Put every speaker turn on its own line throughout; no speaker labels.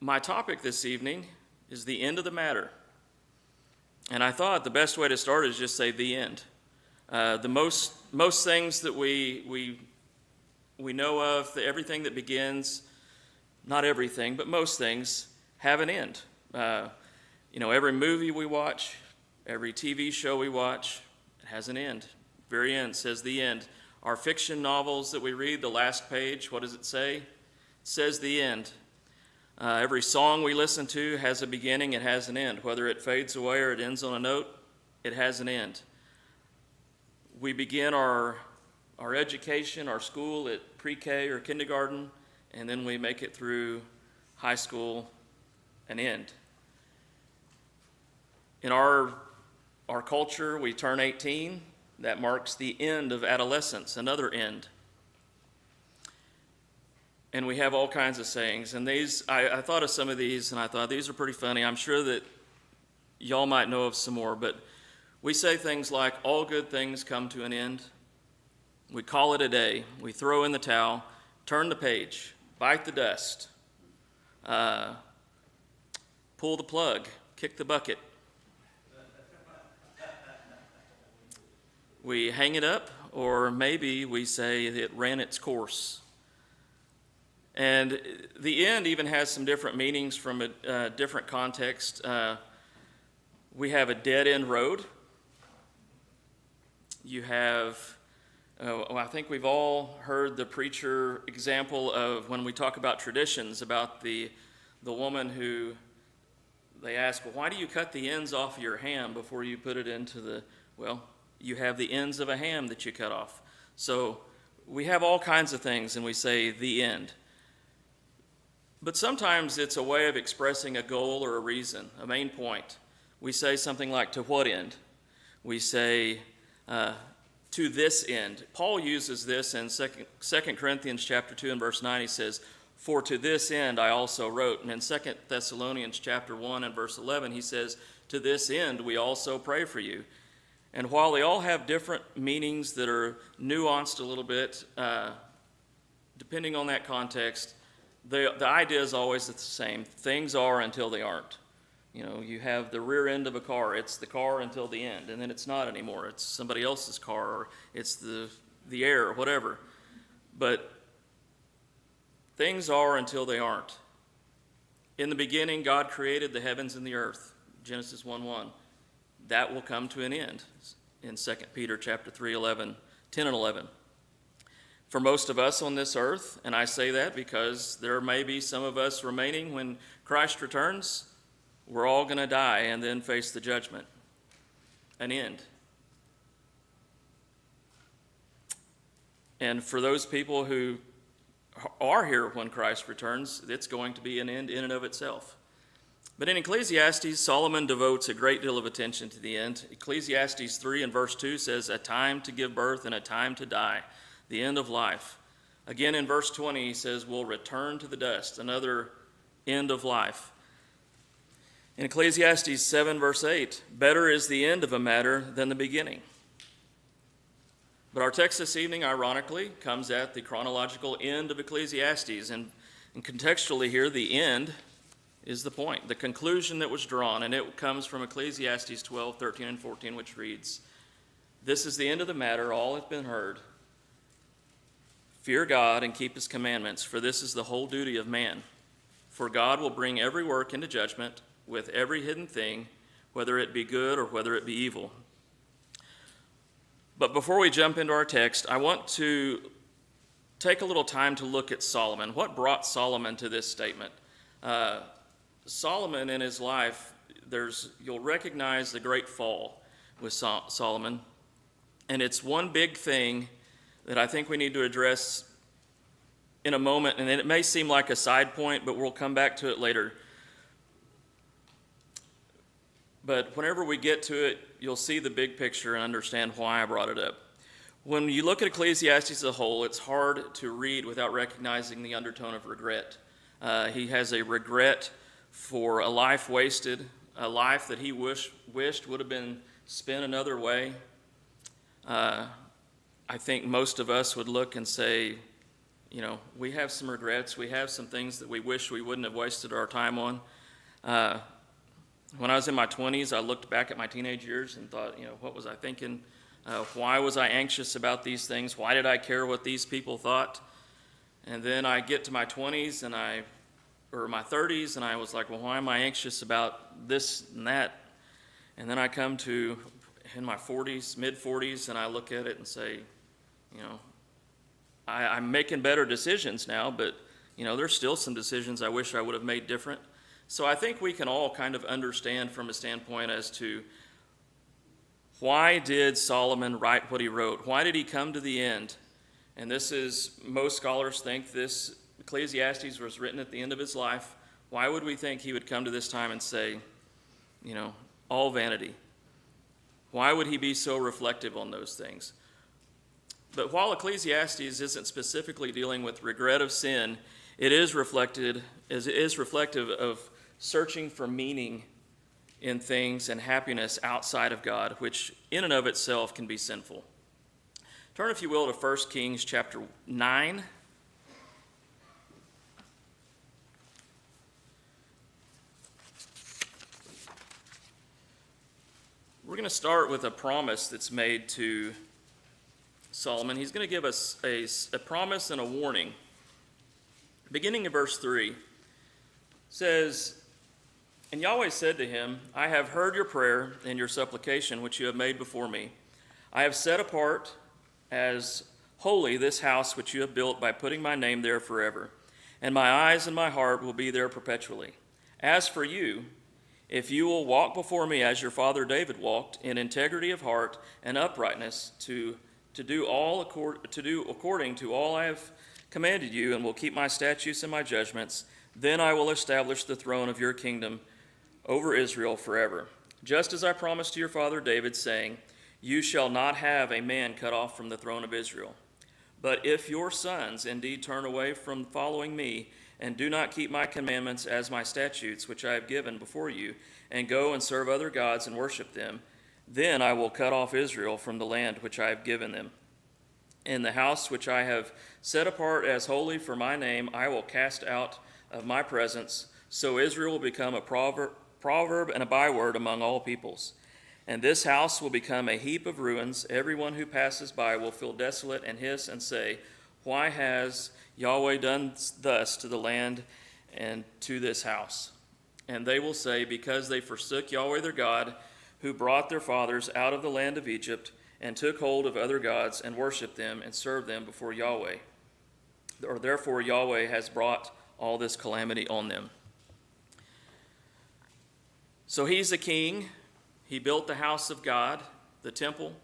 My topic this evening is the end of the matter. And I thought the best way to start is just say the end. The most things that we know of, everything that begins, not everything, but most things have an end. Every movie we watch, every TV show we watch, it has an end. Very end says the end. Our fiction novels that we read, the last page, what does it say? It says the end. Every song we listen to has a beginning, it has an end. Whether it fades away or it ends on a note, it has an end. We begin our education, our school at pre-K or kindergarten, and then we make it through high school, an end. In our culture, we turn 18. That marks the end of adolescence, another end. And we have all kinds of sayings. And these, I thought of some of these, and I thought these are pretty funny. I'm sure that y'all might know of some more, but we say things like, all good things come to an end. We call it a day. We throw in the towel, turn the page, bite the dust, pull the plug, kick the bucket. We hang it up, or maybe we say it ran its course. And the end even has some different meanings from a different context. We have a dead-end road. You have, I think we've all heard the preacher example of when we talk about traditions, about the woman who they ask, well, why do you cut the ends off of your ham before you put it into the, well, you have the ends of a ham that you cut off. So we have all kinds of things, and we say the end. But sometimes it's a way of expressing a goal or a reason, a main point. We say something like, to what end? We say, to this end. Paul uses this in 2 Corinthians chapter 2 and verse 9. He says, for to this end I also wrote. And in 2 Thessalonians chapter 1 and verse 11, he says, to this end we also pray for you. And while they all have different meanings that are nuanced a little bit, depending on that context, the idea is always the same. Things are until they aren't. You know, you have the rear end of a car. It's the car until the end, and then it's not anymore. It's somebody else's car, or it's the air, or whatever. But things are until they aren't. In the beginning, God created the heavens and the earth, Genesis 1:1. That will come to an end in 2 Peter chapter 3, 10 and 11. For most of us on this earth, and I say that because there may be some of us remaining when Christ returns, we're all going to die and then face the judgment, an end. And for those people who are here when Christ returns, it's going to be an end in and of itself. But in Ecclesiastes, Solomon devotes a great deal of attention to the end. Ecclesiastes 3 and verse 2 says, a time to give birth and a time to die, the end of life. Again in verse 20, he says, we'll return to the dust, another end of life. In Ecclesiastes 7 verse 8, better is the end of a matter than the beginning. But our text this evening, ironically, comes at the chronological end of Ecclesiastes. And contextually here, the end is the point, the conclusion that was drawn. And it comes from Ecclesiastes 12, 13, and 14, which reads, this is the end of the matter, all have been heard. Fear God and keep his commandments, for this is the whole duty of man. For God will bring every work into judgment with every hidden thing, whether it be good or whether it be evil. But before we jump into our text, I want to take a little time to look at Solomon. What brought Solomon to this statement? Solomon in his life, you'll recognize the great fall with Solomon. And it's one big thing that I think we need to address in a moment. And it may seem like a side point, but we'll come back to it later. But whenever we get to it, you'll see the big picture and understand why I brought it up. When you look at Ecclesiastes as a whole, it's hard to read without recognizing the undertone of regret. He has a regret for a life wasted, a life that he wished would have been spent another way. I think most of us would look and say, we have some regrets. We have some things that we wish we wouldn't have wasted our time on. When I was in my 20s, I looked back at my teenage years and thought, what was I thinking? Why was I anxious about these things? Why did I care what these people thought? And then I get to my 20s or my 30s, and I was like, well, why am I anxious about this and that? And then I come to in my 40s, mid-40s, and I look at it and say, I'm making better decisions now, but, there's still some decisions I wish I would have made different. So I think we can all kind of understand from a standpoint as to why did Solomon write what he wrote? Why did he come to the end? And this is, most scholars think this Ecclesiastes was written at the end of his life. Why would we think he would come to this time and say, all vanity? Why would he be so reflective on those things? But while Ecclesiastes isn't specifically dealing with regret of sin, it is reflective of searching for meaning in things and happiness outside of God, which in and of itself can be sinful. Turn, if you will, to 1 Kings chapter 9. We're going to start with a promise that's made to Solomon. He's going to give us a promise and a warning. Beginning in verse 3, says, "And Yahweh said to him, I have heard your prayer and your supplication which you have made before me. I have set apart as holy this house which you have built by putting my name there forever, and my eyes and my heart will be there perpetually. As for you, if you will walk before me as your father David walked, in integrity of heart and uprightness, to do according to all I have commanded you, and will keep my statutes and my judgments, then I will establish the throne of your kingdom over Israel forever. Just as I promised to your father David, saying, you shall not have a man cut off from the throne of Israel. But if your sons indeed turn away from following me, and do not keep my commandments as my statutes, which I have given before you, and go and serve other gods and worship them, then I will cut off Israel from the land which I have given them. In the house which I have set apart as holy for my name, I will cast out of my presence, so Israel will become a proverb and a byword among all peoples. And this house will become a heap of ruins. Everyone who passes by will feel desolate and hiss and say, why has Yahweh done thus to the land and to this house? And they will say, because they forsook Yahweh their God, who brought their fathers out of the land of Egypt, and took hold of other gods and worshipped them and served them before Yahweh. Or therefore Yahweh has brought all this calamity on them." So he's a king. He built the house of God, the temple.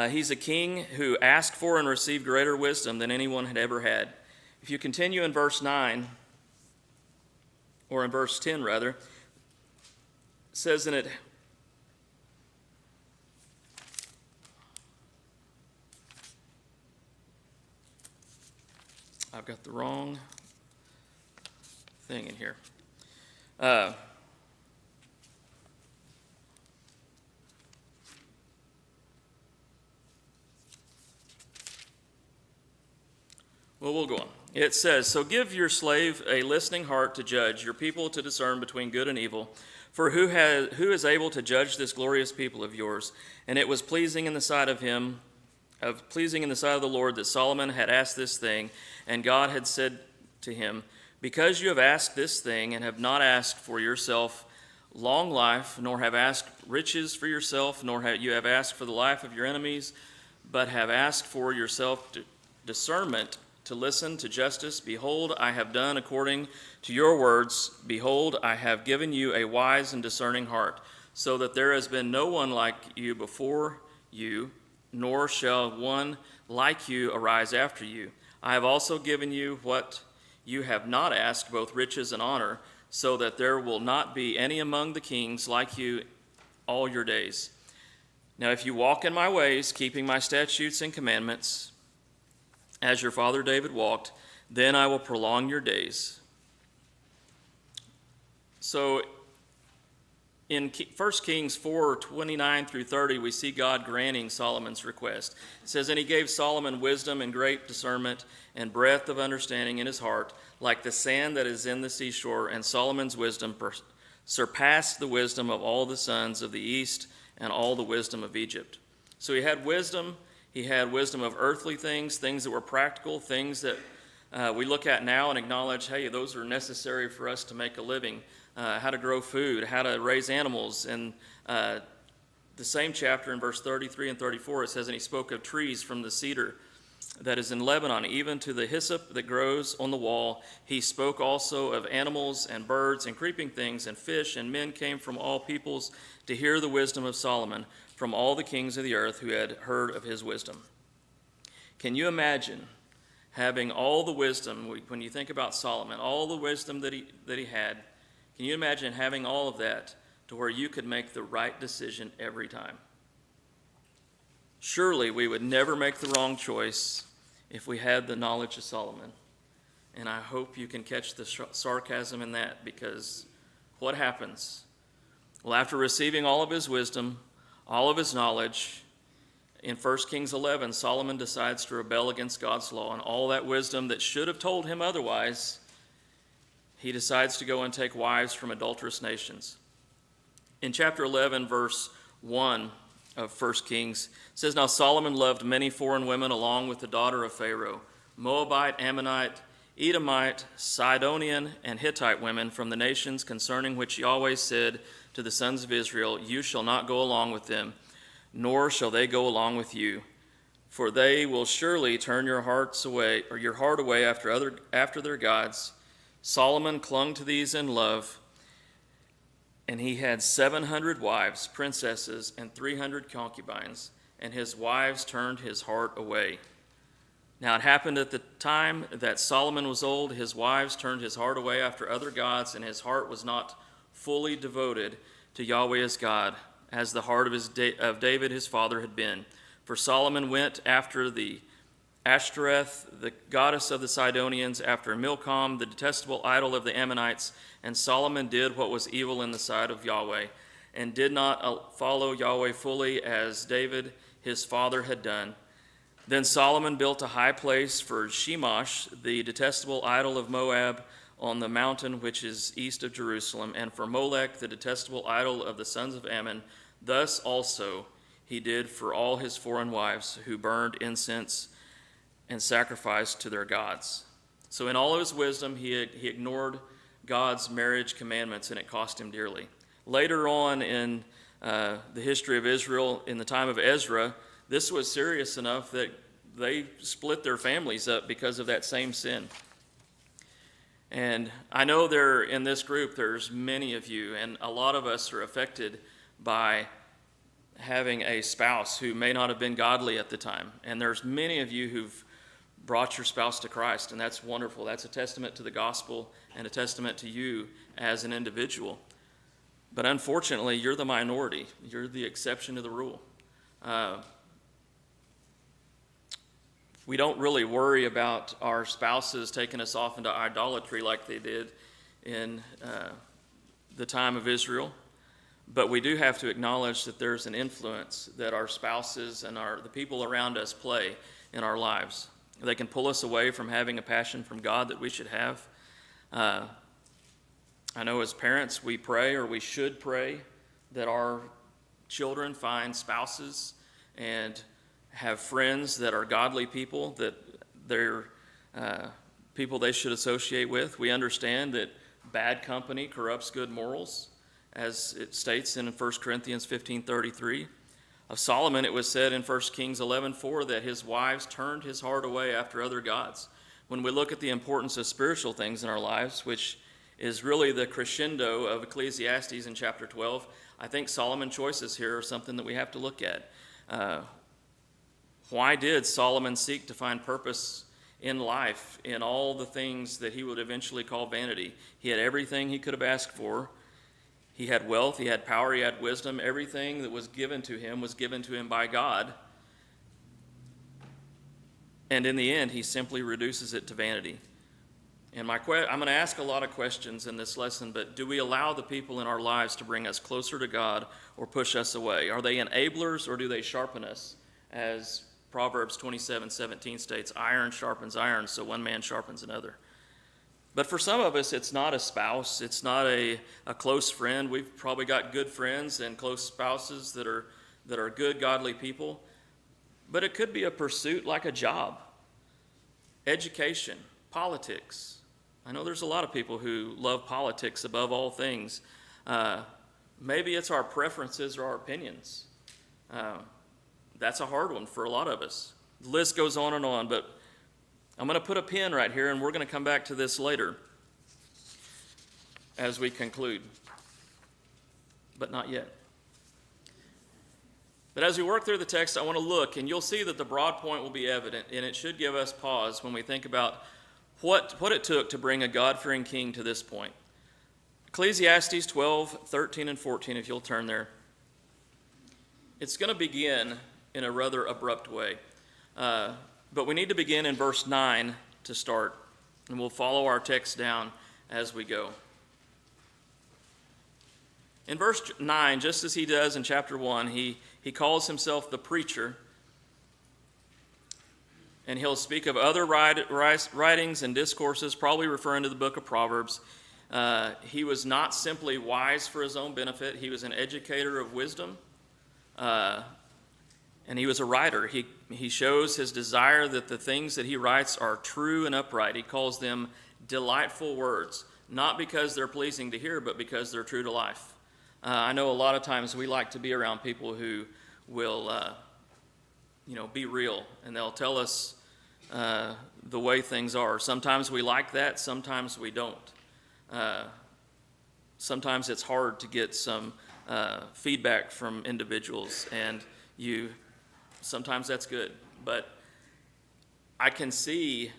He's a king who asked for and received greater wisdom than anyone had ever had. If you continue in verse 9, or in verse 10 rather, it says in it, I've got the wrong thing in here. Well, we'll go on. It says, so give your slave a listening heart to judge, your people to discern between good and evil. For who is able to judge this glorious people of yours? And it was pleasing in the sight of the Lord that Solomon had asked this thing. And God had said to him, because you have asked this thing, and have not asked for yourself long life, nor have asked riches for yourself, nor have you asked for the life of your enemies, but have asked for yourself discernment, to listen to justice, behold, I have done according to your words. Behold, I have given you a wise and discerning heart, so that there has been no one like you before you, nor shall one like you arise after you. I have also given you what you have not asked, both riches and honor, so that there will not be any among the kings like you all your days. Now if you walk in my ways, keeping my statutes and commandments, as your father David walked, then I will prolong your days. So in 1 Kings 4:29 through 30, we see God granting Solomon's request. It says, "And he gave Solomon wisdom and great discernment and breadth of understanding in his heart, like the sand that is in the seashore, and Solomon's wisdom surpassed the wisdom of all the sons of the east and all the wisdom of Egypt." So he had wisdom. He had wisdom of earthly things, things that were practical, things that we look at now and acknowledge, hey, those are necessary for us to make a living. How to grow food, how to raise animals. And the same chapter in verse 33 and 34, it says, "And he spoke of trees from the cedar that is in Lebanon, even to the hyssop that grows on the wall. He spoke also of animals and birds and creeping things and fish, and men came from all peoples to hear the wisdom of Solomon, from all the kings of the earth who had heard of his wisdom." Can you imagine having all the wisdom, when you think about Solomon, all the wisdom that he had? Can you imagine having all of that to where you could make the right decision every time? Surely we would never make the wrong choice if we had the knowledge of Solomon. And I hope you can catch the sarcasm in that, because what happens? Well, after receiving all of his wisdom, all of his knowledge, in 1 Kings 11, Solomon decides to rebel against God's law, and all that wisdom that should have told him otherwise, he decides to go and take wives from adulterous nations. In chapter 11, verse 1 of 1 Kings, it says, "Now Solomon loved many foreign women along with the daughter of Pharaoh, Moabite, Ammonite, Edomite, Sidonian, and Hittite women from the nations concerning which Yahweh said to the sons of Israel, 'You shall not go along with them, nor shall they go along with you. For they will surely turn your heart away after their gods.' Solomon clung to these in love, and he had 700 wives, princesses, and 300 concubines, and his wives turned his heart away. Now it happened at the time that Solomon was old, his wives turned his heart away after other gods, and his heart was not fully devoted to Yahweh his God, as the heart of David his father had been. For Solomon went after the Ashtoreth, the goddess of the Sidonians, after Milcom, the detestable idol of the Ammonites, and Solomon did what was evil in the sight of Yahweh, and did not follow Yahweh fully as David his father had done. Then Solomon built a high place for Shemosh, the detestable idol of Moab, on the mountain which is east of Jerusalem, and for Molech, the detestable idol of the sons of Ammon. Thus also he did for all his foreign wives who burned incense and sacrificed to their gods." So in all of his wisdom, he ignored God's marriage commandments, and it cost him dearly. Later on in the history of Israel, in the time of Ezra, this was serious enough that they split their families up because of that same sin. And I know in this group, there's many of you, and a lot of us are affected by having a spouse who may not have been godly at the time. And there's many of you who've brought your spouse to Christ, and that's wonderful. That's a testament to the gospel and a testament to you as an individual. But unfortunately, you're the minority. You're the exception to the rule. We don't really worry about our spouses taking us off into idolatry like they did in the time of Israel. But we do have to acknowledge that there's an influence that our spouses and the people around us play in our lives. They can pull us away from having a passion from God that we should have. I know as parents, we pray, or we should pray, that our children find spouses and have friends that are godly people, that they're people they should associate with. We understand that bad company corrupts good morals, as it states in 1 Corinthians 15:33. Of Solomon, it was said in 1 Kings 11:4 that his wives turned his heart away after other gods. When we look at the importance of spiritual things in our lives, which is really the crescendo of Ecclesiastes in chapter 12, I think Solomon's choices here are something that we have to look at. Why did Solomon seek to find purpose in life in all the things that he would eventually call vanity? He had everything he could have asked for. He had wealth, he had power, he had wisdom. Everything that was given to him by God. And in the end, he simply reduces it to vanity. And I'm going to ask a lot of questions in this lesson, but do we allow the people in our lives to bring us closer to God or push us away? Are they enablers or do they sharpen us? As Proverbs 27:17 states, iron sharpens iron, so one man sharpens another. But for some of us, it's not a spouse. It's not a close friend. We've probably got good friends and close spouses that are good, godly people. But it could be a pursuit like a job, education, politics. I know there's a lot of people who love politics above all things. Maybe it's our preferences or our opinions. That's a hard one for a lot of us. The list goes on, but I'm going to put a pin right here, and we're going to come back to this later as we conclude. But not yet. But as we work through the text, I want to look, and you'll see that the broad point will be evident, and it should give us pause when we think about what it took to bring a God-fearing king to this point. Ecclesiastes 12:13 and 14, if you'll turn there. It's going to begin in a rather abrupt way. But we need to begin in verse 9 to start, and we'll follow our text down as we go. In verse 9, just as he does in chapter 1, he calls himself the preacher, and he'll speak of other writings and discourses, probably referring to the book of Proverbs. He was not simply wise for his own benefit. He was an educator of wisdom, and he was a writer. He shows his desire that the things that he writes are true and upright. He calls them delightful words, not because they're pleasing to hear, but because they're true to life. I know a lot of times we like to be around people who will be real, and they'll tell us the way things are. Sometimes we like that, sometimes we don't. Sometimes it's hard to get some feedback from individuals, and sometimes that's good. But I can see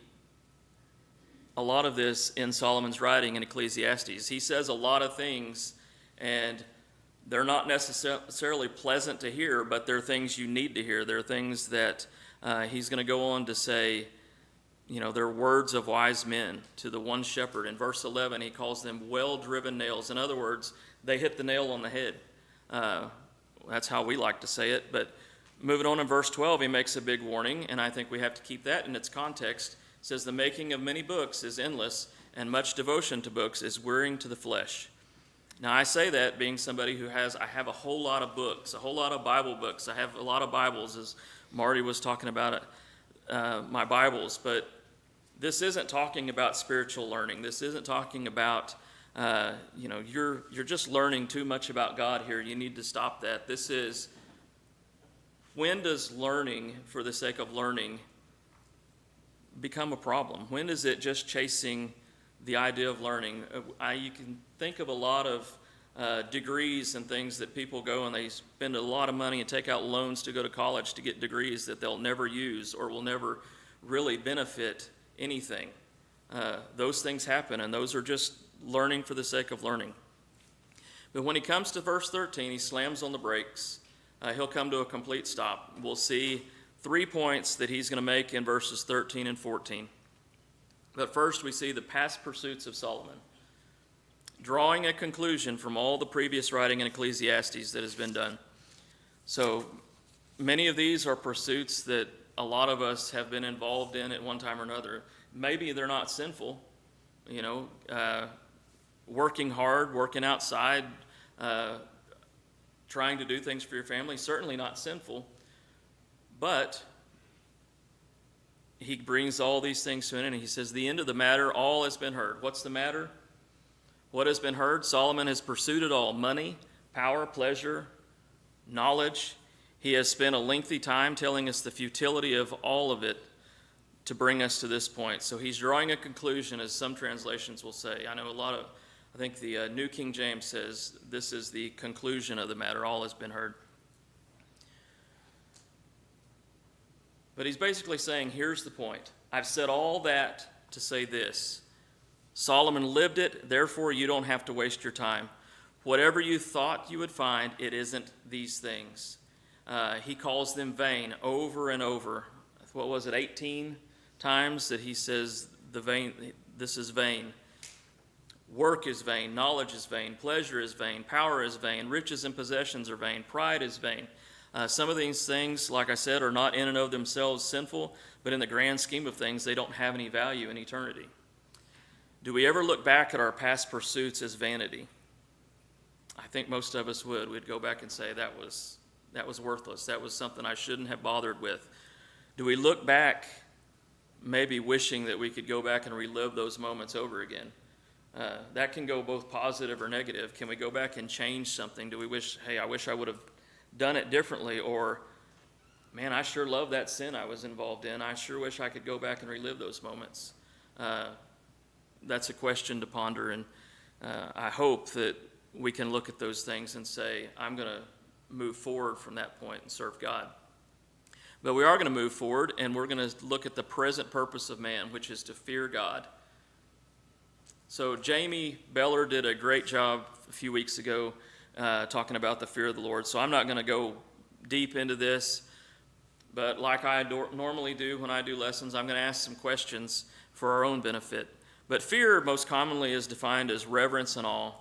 a lot of this in Solomon's writing in Ecclesiastes. He says a lot of things, and they're not necessarily pleasant to hear, but they're things you need to hear. They're things that he's going to go on to say, they're words of wise men to the one shepherd. In verse 11, he calls them well-driven nails. In other words, they hit the nail on the head. That's how we like to say it. But moving on in verse 12, he makes a big warning, and I think we have to keep that in its context. It says, the making of many books is endless, and much devotion to books is wearing to the flesh. Now, I say that being somebody who I have a whole lot of books, a whole lot of Bible books. I have a lot of Bibles, as Marty was talking about it, my Bibles. But this isn't talking about spiritual learning. This isn't talking about, you're just learning too much about God here. You need to stop that. This is, when does learning for the sake of learning become a problem? When is it just chasing the idea of learning? You can think of a lot of degrees and things that people go and they spend a lot of money and take out loans to go to college to get degrees that they'll never use or will never really benefit anything. Those things happen, and those are just learning for the sake of learning. But when he comes to verse 13, he slams on the brakes. He'll come to a complete stop. We'll see 3 points that he's going to make in verses 13 and 14. But first, we see the past pursuits of Solomon, drawing a conclusion from all the previous writing in Ecclesiastes that has been done. So many of these are pursuits that a lot of us have been involved in at one time or another. Maybe they're not sinful, working hard, working outside, trying to do things for your family, certainly not sinful. But he brings all these things to an end, and he says, the end of the matter, all has been heard. What's the matter? What has been heard? Solomon has pursued it all: money, power, pleasure, knowledge. He has spent a lengthy time telling us the futility of all of it to bring us to this point. So he's drawing a conclusion, as some translations will say. I think the New King James says, this is the conclusion of the matter, all has been heard. But he's basically saying, here's the point. I've said all that to say this. Solomon lived it, therefore you don't have to waste your time. Whatever you thought you would find, it isn't these things. He calls them vain over and over. What was it, 18 times that he says the this is vain. Work is vain, knowledge is vain, pleasure is vain, power is vain, riches and possessions are vain, pride is vain. Some of these things, like I said, are not in and of themselves sinful, but in the grand scheme of things, they don't have any value in eternity. Do we ever look back at our past pursuits as vanity? I think most of us would. We'd go back and say, that was worthless. That was something I shouldn't have bothered with. Do we look back maybe wishing that we could go back and relive those moments over again? That can go both positive or negative. Can we go back and change something? Do we wish, hey, I wish I would have done it differently? Or, man, I sure love that sin I was involved in. I sure wish I could go back and relive those moments. That's a question to ponder, and I hope that we can look at those things and say, I'm going to move forward from that point and serve God. But we are going to move forward, and we're going to look at the present purpose of man, which is to fear God. So Jamie Bellah did a great job a few weeks ago talking about the fear of the Lord. So I'm not going to go deep into this, but like I normally do when I do lessons, I'm going to ask some questions for our own benefit. But fear most commonly is defined as reverence and awe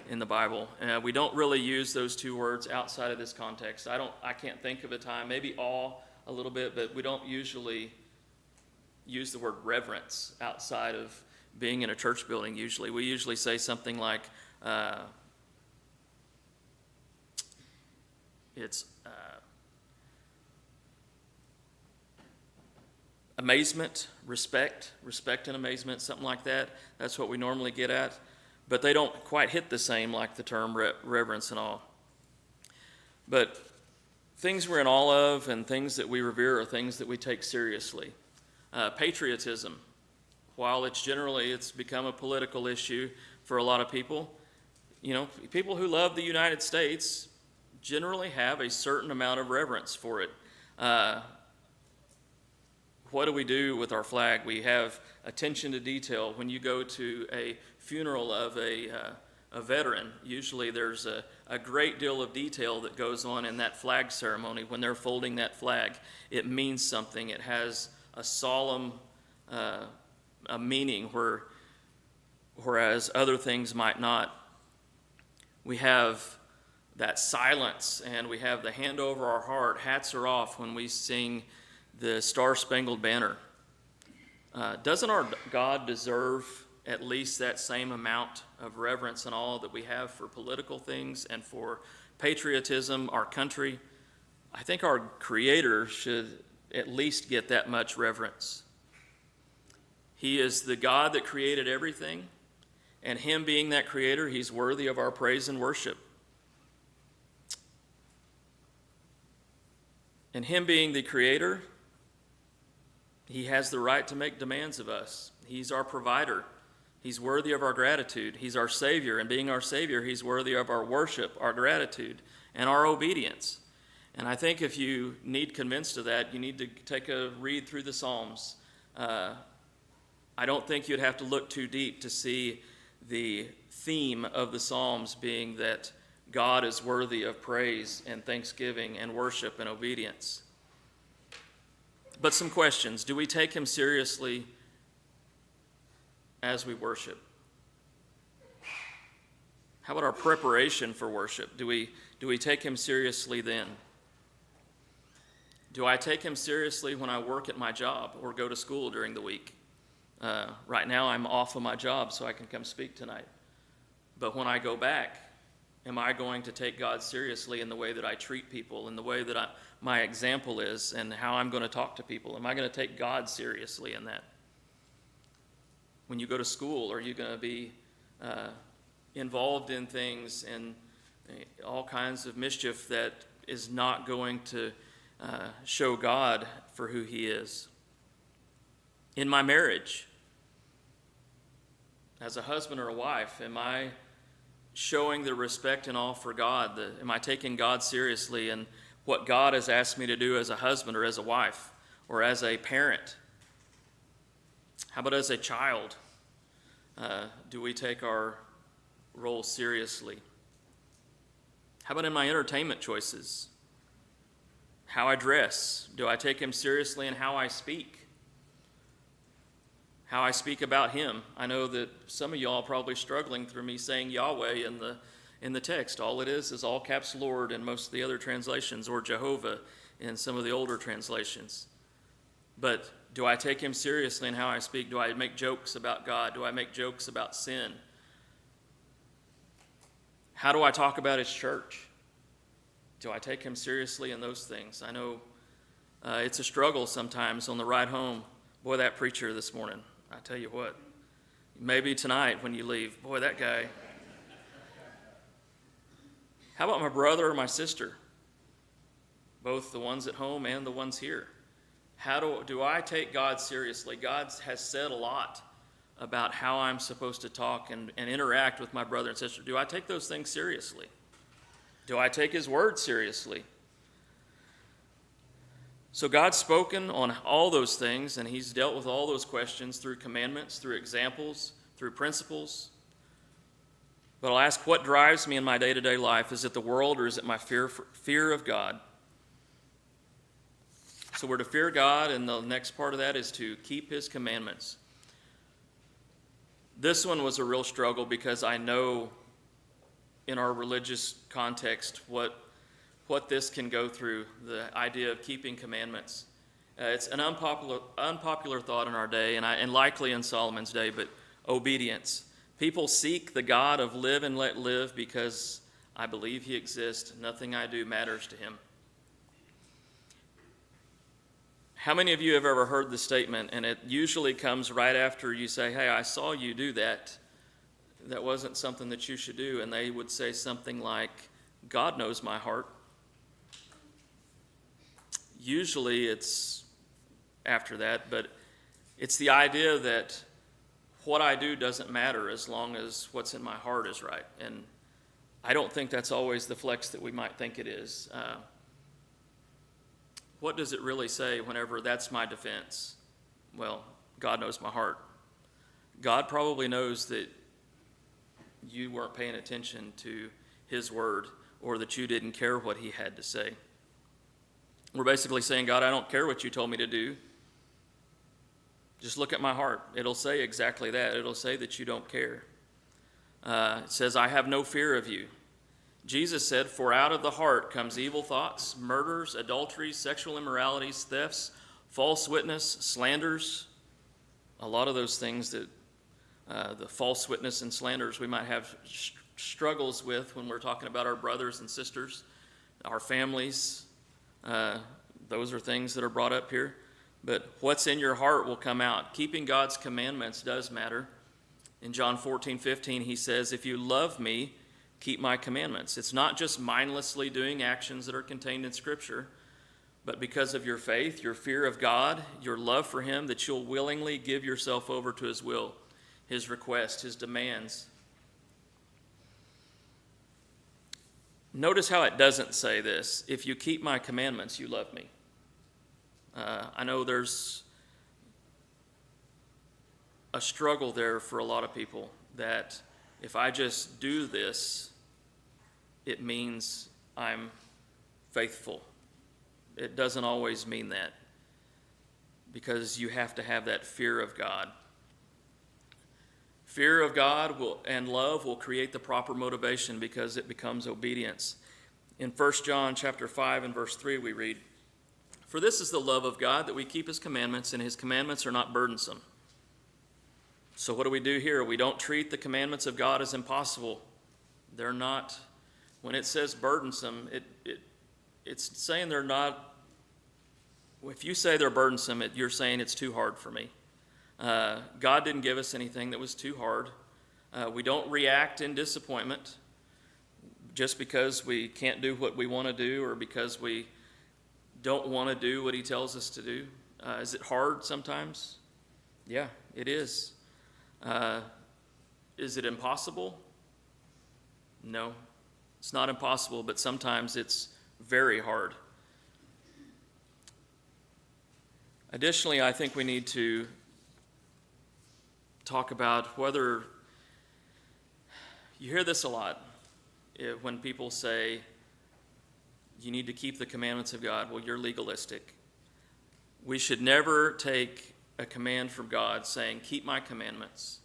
in the Bible. We don't really use those two words outside of this context. I can't think of a time, maybe awe a little bit, but we don't usually use the word reverence outside of being in a church building usually. We usually say something like, it's amazement, respect and amazement, something like that. That's what we normally get at. But they don't quite hit the same like the term reverence and awe. But things we're in awe of and things that we revere are things that we take seriously. Patriotism. While it's become a political issue for a lot of people, people who love the United States generally have a certain amount of reverence for it. What do we do with our flag? We have attention to detail. When you go to a funeral of a veteran, usually there's a great deal of detail that goes on in that flag ceremony when they're folding that flag. It means something. It has a solemn a meaning, whereas other things might not. We have that silence, and we have the hand over our heart. Hats are off when we sing the Star-Spangled Banner. Doesn't our God deserve at least that same amount of reverence and awe that we have for political things and for patriotism, our country? I think our Creator should at least get that much reverence. He is the God that created everything, and Him being that Creator, He's worthy of our praise and worship. And Him being the Creator, He has the right to make demands of us. He's our provider. He's worthy of our gratitude. He's our Savior, and being our Savior, He's worthy of our worship, our gratitude, and our obedience. And I think if you need convinced of that, you need to take a read through the Psalms. I don't think you'd have to look too deep to see the theme of the Psalms being that God is worthy of praise and thanksgiving and worship and obedience. But some questions. Do we take Him seriously as we worship? How about our preparation for worship? Do we take Him seriously then? Do I take Him seriously when I work at my job or go to school during the week? Right now I'm off of my job so I can come speak tonight. But when I go back, am I going to take God seriously in the way that I treat people, in the way that my example is, and how I'm going to talk to people? Am I going to take God seriously in that? When you go to school, are you going to be involved in things and all kinds of mischief that is not going to show God for who He is? In my marriage, as a husband or a wife, am I showing the respect and awe for God? Am I taking God seriously in what God has asked me to do as a husband or as a wife or as a parent? How about as a child? Do we take our role seriously? How about in my entertainment choices? How I dress? Do I take Him seriously in how I speak? how I speak about him. I know that some of y'all are probably struggling through me saying Yahweh in the text. All it is all caps Lord in most of the other translations, or Jehovah in some of the older translations. But do I take him seriously in how I speak? Do I make jokes about God? Do I make jokes about sin? How do I talk about his church? Do I take him seriously in those things? I know it's a struggle sometimes on the ride home. Boy, that preacher this morning, I tell you what. Maybe tonight when you leave, boy, that guy. How about my brother or my sister? Both the ones at home and the ones here. How do I take God seriously? God has said a lot about how I'm supposed to talk and interact with my brother and sister. Do I take those things seriously? Do I take his word seriously? So God's spoken on all those things, and he's dealt with all those questions through commandments, through examples, through principles. But I'll ask, what drives me in my day-to-day life? Is it the world, or is it my fear of God? So we're to fear God, and the next part of that is to keep his commandments. This one was a real struggle because I know in our religious context what this can go through, the idea of keeping commandments. It's an unpopular thought in our day, and likely in Solomon's day, but obedience. People seek the God of live and let live because I believe he exists. Nothing I do matters to him. How many of you have ever heard the statement, and it usually comes right after you say, hey, I saw you do that. That wasn't something that you should do. And they would say something like, God knows my heart. Usually it's after that, but it's the idea that what I do doesn't matter as long as what's in my heart is right. And I don't think that's always the flex that we might think it is. What does it really say whenever that's my defense? Well, God knows my heart. God probably knows that you weren't paying attention to his word, or that you didn't care what he had to say. We're basically saying, God, I don't care what you told me to do. Just look at my heart. It'll say exactly that. It'll say that you don't care. It says, I have no fear of you. Jesus said, for out of the heart comes evil thoughts, murders, adulteries, sexual immoralities, thefts, false witness, slanders. A lot of those things that the false witness and slanders we might have struggles with when we're talking about our brothers and sisters, our families. Those are things that are brought up here. But what's in your heart will come out. Keeping God's commandments does matter. In John 14:15, he says, if you love me, keep my commandments. It's not just mindlessly doing actions that are contained in Scripture, but because of your faith, your fear of God, your love for him, that you'll willingly give yourself over to his will, his request, his demands. Notice how it doesn't say this. If you keep my commandments, you love me. I know there's a struggle there for a lot of people that if I just do this, it means I'm faithful. It doesn't always mean that, because you have to have that fear of God. Fear of God and love will create the proper motivation because it becomes obedience. In 1 John chapter 5 and verse 3 we read, for this is the love of God, that we keep his commandments, and his commandments are not burdensome. So what do we do here? We don't treat the commandments of God as impossible. They're not, when it says burdensome, it's saying they're not, if you say they're burdensome, you're saying it's too hard for me. God didn't give us anything that was too hard. We don't react in disappointment just because we can't do what we want to do, or because we don't want to do what he tells us to do. Is it hard sometimes? Yeah, it is. Is it impossible? No, it's not impossible, but sometimes it's very hard. Additionally, I think we need to talk about whether, you hear this a lot when people say, you need to keep the commandments of God. Well, you're legalistic. We should never take a command from God saying, keep my commandments,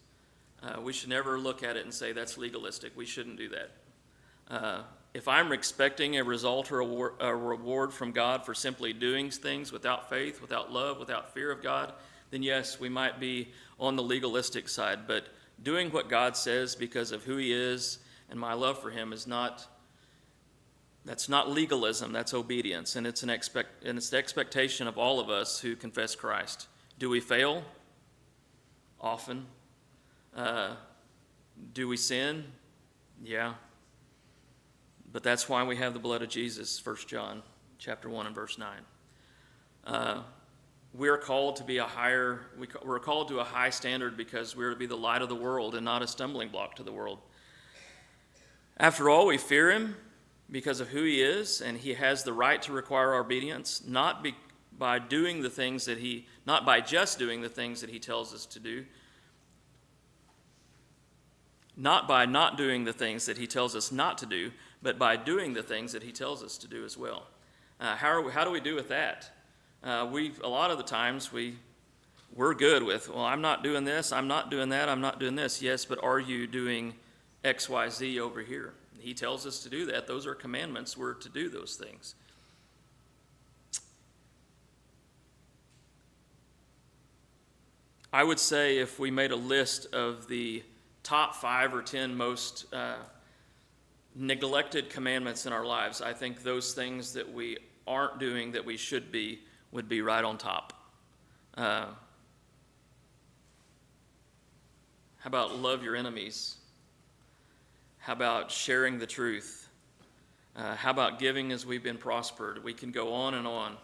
we should never look at it and say that's legalistic. We shouldn't do that. If I'm expecting a result or a reward from God for simply doing things without faith, without love, without fear of God, then yes, we might be on the legalistic side. But doing what God says because of who he is and my love for him that's not legalism, that's obedience. And it's the expectation of all of us who confess Christ. Do we fail? Often. Do we sin? Yeah. But that's why we have the blood of Jesus, 1 John chapter 1 and verse 9. We're called to we're called to a high standard because we're to be the light of the world and not a stumbling block to the world. After all, we fear him because of who he is, and he has the right to require our obedience, not by just doing the things that he tells us to do, not by not doing the things that he tells us not to do, but by doing the things that he tells us to do as well. How do we do with that? A lot of the times we're good with, well, I'm not doing this, I'm not doing that, I'm not doing this. Yes, but are you doing X, Y, Z over here? He tells us to do that. Those are commandments. We're to do those things. I would say if we made a list of the top 5 or 10 most neglected commandments in our lives, I think those things that we aren't doing that we should be would be right on top. How about love your enemies? How about sharing the truth? How about giving as we've been prospered? We can go on and on.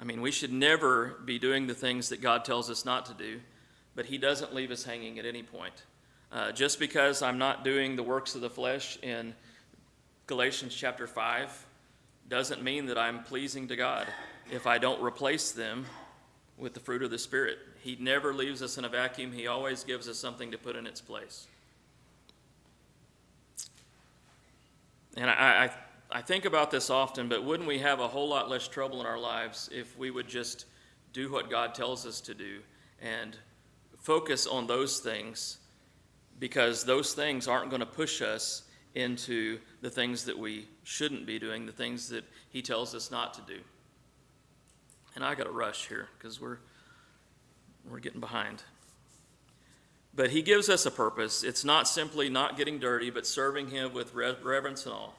I mean, we should never be doing the things that God tells us not to do, but he doesn't leave us hanging at any point. Just because I'm not doing the works of the flesh in Galatians chapter 5 doesn't mean that I'm pleasing to God if I don't replace them with the fruit of the Spirit. He never leaves us in a vacuum. He always gives us something to put in its place. And I think about this often, but wouldn't we have a whole lot less trouble in our lives if we would just do what God tells us to do and focus on those things, because those things aren't going to push us into the things that we shouldn't be doing, the things that he tells us not to do. And I got to rush here because we're getting behind. But he gives us a purpose. It's not simply not getting dirty, but serving him with reverence and awe.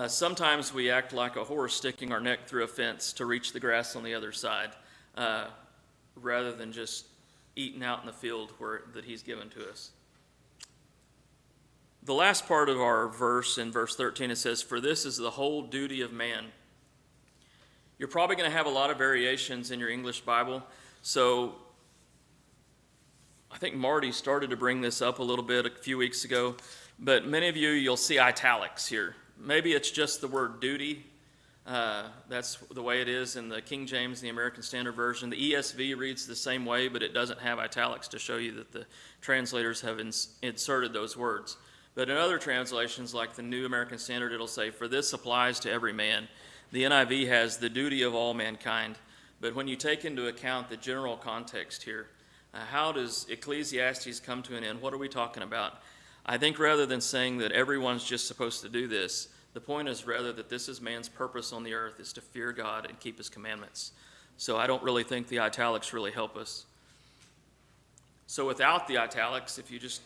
Sometimes we act like a horse sticking our neck through a fence to reach the grass on the other side, rather than just eating out in the field that he's given to us. The last part of our verse, in verse 13, it says, "For this is the whole duty of man." You're probably going to have a lot of variations in your English Bible, so I think Marty started to bring this up a little bit a few weeks ago, but many of you'll see italics here. Maybe it's just the word duty. That's the way it is in the King James, the American Standard Version. The ESV reads the same way, but it doesn't have italics to show you that the translators have inserted those words. But in other translations, like the New American Standard, it'll say, "For this applies to every man." The NIV has "the duty of all mankind." But when you take into account the general context here, how does Ecclesiastes come to an end? What are we talking about? I think rather than saying that everyone's just supposed to do this, the point is rather that this is man's purpose on the earth, is to fear God and keep his commandments. So I don't really think the italics really help us. So without the italics, if you just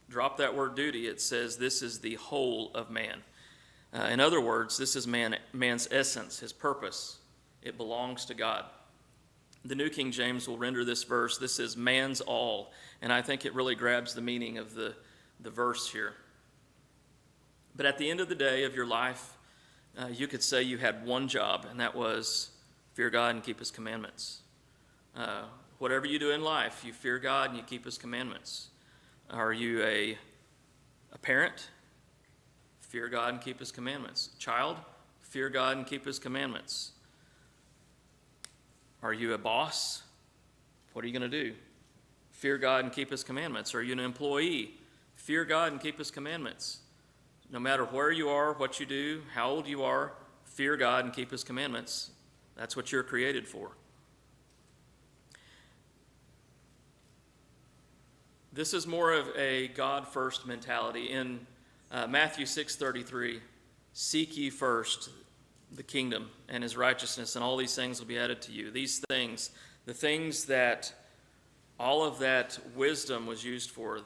drop that word duty, it says this is the whole of man. In other words, this is man's essence, his purpose. It belongs to God. The New King James will render this verse, this is man's all, and I think it really grabs the meaning of the verse here. But at the end of the day of your life, you could say you had one job, and that was fear God and keep his commandments. Whatever you do in life, you fear God and you keep his commandments. Are you a parent? Fear God and keep his commandments. Child? Fear God and keep his commandments. Are you a boss? What are you going to do? Fear God and keep his commandments. Are you an employee? Fear God and keep his commandments. No matter where you are, what you do, how old you are, fear God and keep his commandments. That's what you're created for. This is more of a God-first mentality. In Matthew 6:33, seek ye first the kingdom and his righteousness, and all these things will be added to you. These things, the things that all of that wisdom was used for,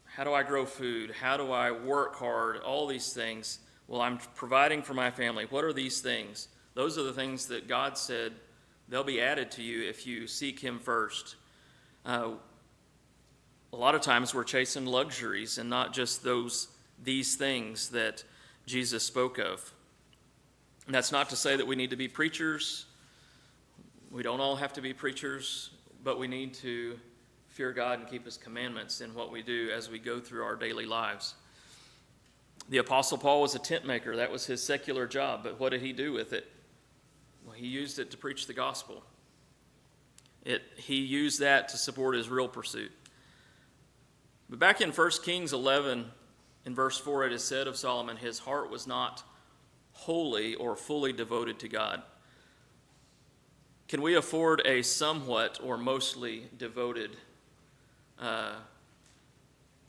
how do I grow food? How do I work hard? All these things. Well, I'm providing for my family. What are these things? Those are the things that God said they'll be added to you if you seek him first. A lot of times we're chasing luxuries and not just these things that Jesus spoke of. And that's not to say that we need to be preachers. We don't all have to be preachers, but we need to fear God and keep his commandments in what we do as we go through our daily lives. The Apostle Paul was a tent maker. That was his secular job, but what did he do with it? Well, he used it to preach the gospel. He used that to support his real pursuit. But back in 1 Kings 11, in verse 4, it is said of Solomon, his heart was not wholly or fully devoted to God. Can we afford a somewhat or mostly devoted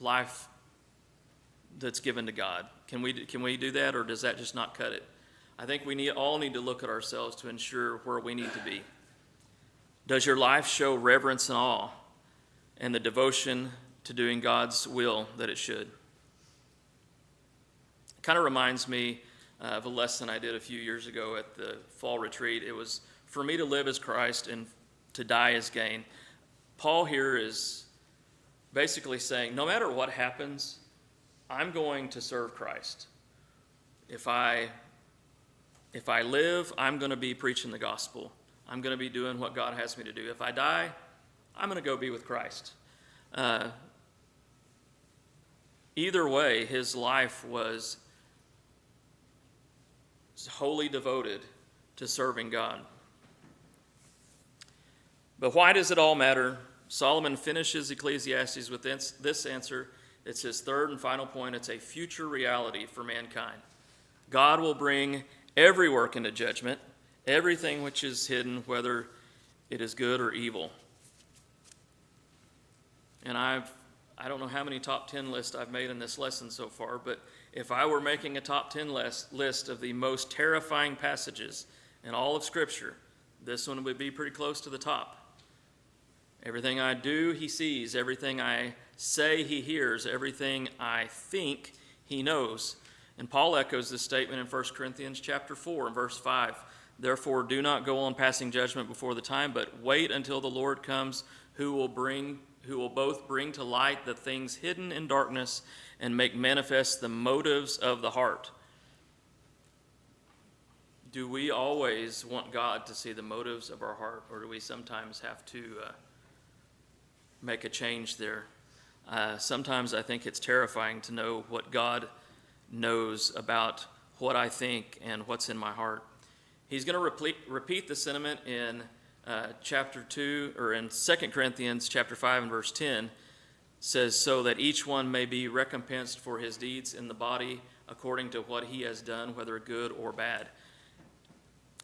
life that's given to God? Can we do that, or does that just not cut it? I think we all need to look at ourselves to ensure where we need to be. Does your life show reverence and awe and the devotion to doing God's will that it should? It kind of reminds me of a lesson I did a few years ago at the fall retreat. It was, for me to live as Christ and to die as gain. Paul here is basically saying, no matter what happens, I'm going to serve Christ. If I live, I'm going to be preaching the gospel. I'm going to be doing what God has me to do. If I die, I'm going to go be with Christ. Either way, his life was wholly devoted to serving God. But why does it all matter? Solomon finishes Ecclesiastes with this answer. It's his third and final point. It's a future reality for mankind. God will bring every work into judgment, everything which is hidden, whether it is good or evil. And I don't know how many top 10 lists I've made in this lesson so far, but if I were making a top 10 list of the most terrifying passages in all of Scripture, this one would be pretty close to the top. Everything I do, he sees. Everything I say, he hears. Everything I think, he knows. And Paul echoes this statement in 1 Corinthians chapter 4 and verse 5. Therefore, do not go on passing judgment before the time, but wait until the Lord comes, who will both bring to light the things hidden in darkness and make manifest the motives of the heart. Do we always want God to see the motives of our heart, or do we sometimes have to make a change there? Sometimes I think it's terrifying to know what God knows about what I think and what's in my heart. He's going to repeat the sentiment in chapter 2, or in 2 Corinthians chapter 5 and verse 10. Says, so that each one may be recompensed for his deeds in the body according to what he has done, whether good or bad.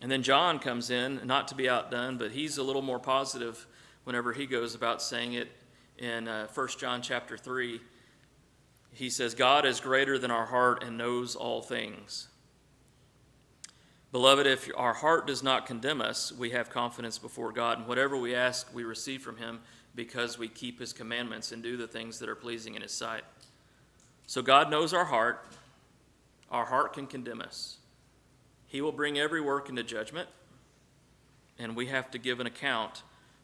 And then John comes in, not to be outdone, but he's a little more positive whenever he goes about saying it in 1 John chapter 3. He says, God is greater than our heart and knows all things. Beloved, if our heart does not condemn us, we have confidence before God, and whatever we ask, we receive from him because we keep his commandments and do the things that are pleasing in his sight. So God knows our heart. Our heart can condemn us. He will bring every work into judgment, and we have to give an account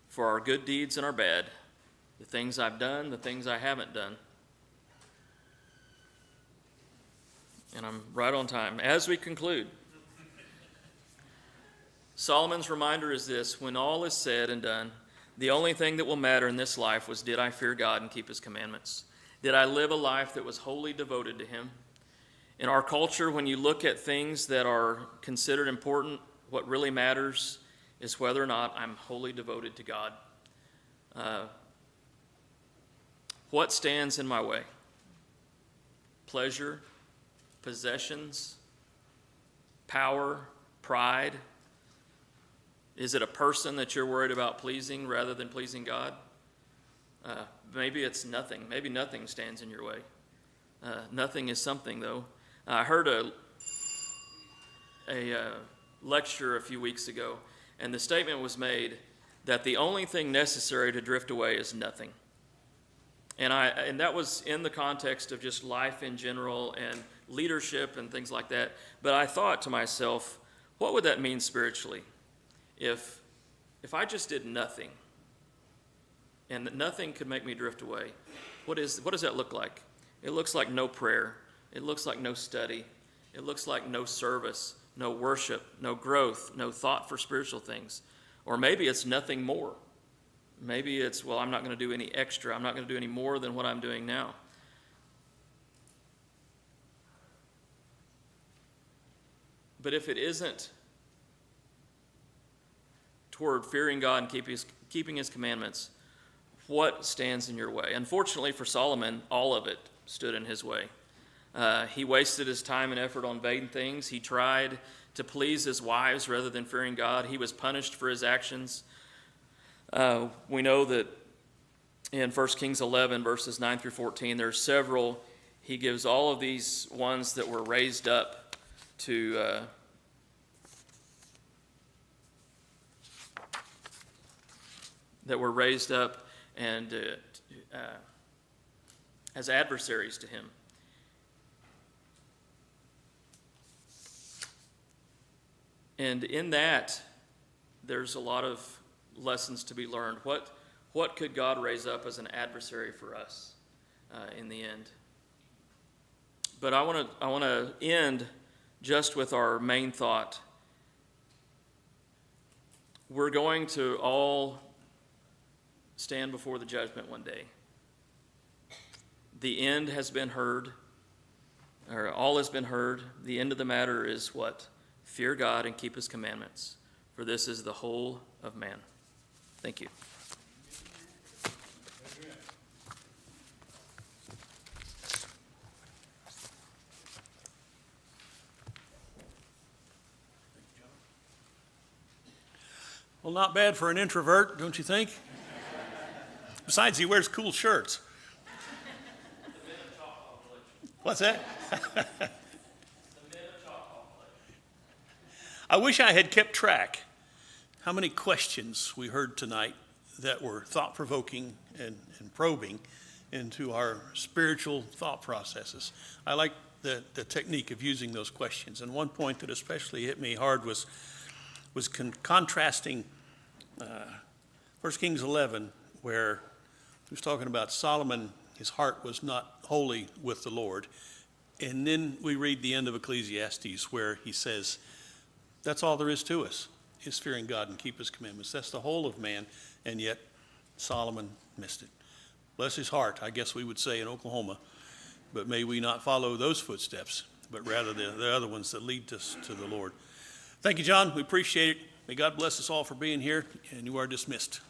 for our good deeds and our bad, the things I've done, the things I haven't done. And I'm right on time. As we conclude, Solomon's reminder is this: when all is said and done, the only thing that will matter in this life was, did I fear God and keep his commandments? Did I live a life that was wholly devoted to him? In our culture, when you look at things that are considered important, what really matters is whether or not I'm wholly devoted to God. What stands in my way? Pleasure, possessions, power, pride. Is it a person that you're worried about pleasing rather than pleasing God? Maybe it's nothing. Maybe nothing stands in your way. Nothing is something, though. I heard a lecture a few weeks ago, and the statement was made that the only thing necessary to drift away is nothing. And that was in the context of just life in general and leadership and things like that. But I thought to myself, what would that mean spiritually? If I just did nothing, and that nothing could make me drift away, what does that look like? It looks like no prayer. It looks like no study. It looks like no service, no worship, no growth, no thought for spiritual things. Or maybe it's nothing more. Maybe it's, well, I'm not going to do any extra. I'm not going to do any more than what I'm doing now. But if it isn't toward fearing God and keeping his commandments, what stands in your way? Unfortunately for Solomon, all of it stood in his way. He wasted his time and effort on vain things. He tried to please his wives rather than fearing God. He was punished for his actions. We know that in 1 Kings 11, verses 9 through 14, there's several. He gives all of these ones that were raised up to and as adversaries to him. And in that, there's a lot of lessons to be learned. What could God raise up as an adversary for us in the end? But I want to end just with our main thought. We're going to all stand before the judgment one day. The end has been heard, or all has been heard. The end of the matter is what? Fear God and keep his commandments, for this is the whole of man. Thank you.
Well, not bad for an introvert, don't you think? Besides, he wears cool shirts. What's that? I wish I had kept track how many questions we heard tonight that were thought-provoking and probing into our spiritual thought processes. I like the technique of using those questions. And one point that especially hit me hard was contrasting 1 Kings 11, where he was talking about Solomon, his heart was not wholly with the Lord. And then we read the end of Ecclesiastes where he says, that's all there is to us, is fearing God and keep his commandments. That's the whole of man, and yet Solomon missed it. Bless his heart, I guess we would say in Oklahoma, but may we not follow those footsteps, but rather the other ones that lead us to the Lord. Thank you, John. We appreciate it. May God bless us all for being here, and you are dismissed.